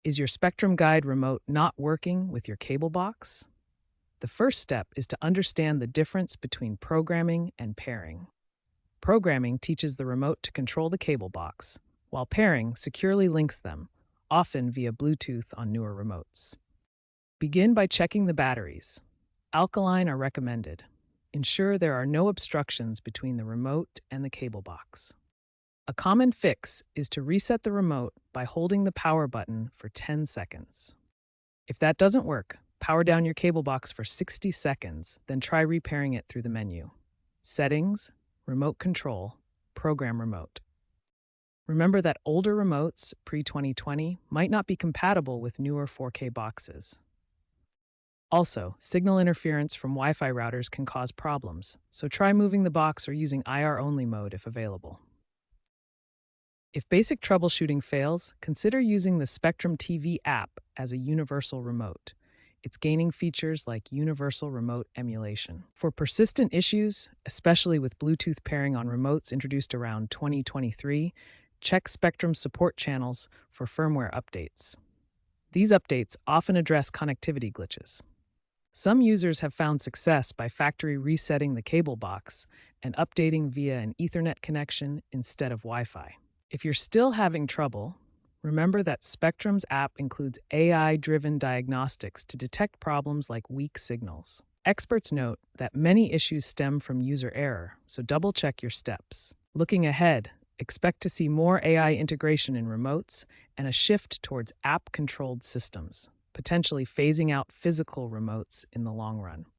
Is your Spectrum Guide remote not working with your cable box? The first step is to understand the difference between programming and pairing. Programming teaches the remote to control the cable box, while pairing securely links them, often via Bluetooth on newer remotes. Begin by checking the batteries. Alkaline are recommended. Ensure there are no obstructions between the remote and the cable box. A common fix is to reset the remote by holding the power button for 10 seconds. If that doesn't work, power down your cable box for 60 seconds, then try repairing it through the menu. Settings, Remote Control, Program Remote. Remember that older remotes, pre-2020, might not be compatible with newer 4K boxes. Also, signal interference from Wi-Fi routers can cause problems, so try moving the box or using IR-only mode if available. If basic troubleshooting fails, consider using the Spectrum TV app as a universal remote. It's gaining features like universal remote emulation. For persistent issues, especially with Bluetooth pairing on remotes introduced around 2023, check Spectrum support channels for firmware updates. These updates often address connectivity glitches. Some users have found success by factory resetting the cable box and updating via an Ethernet connection instead of Wi-Fi. If you're still having trouble, remember that Spectrum's app includes AI-driven diagnostics to detect problems like weak signals. Experts note that many issues stem from user error, so double-check your steps. Looking ahead, expect to see more AI integration in remotes and a shift towards app-controlled systems, potentially phasing out physical remotes in the long run.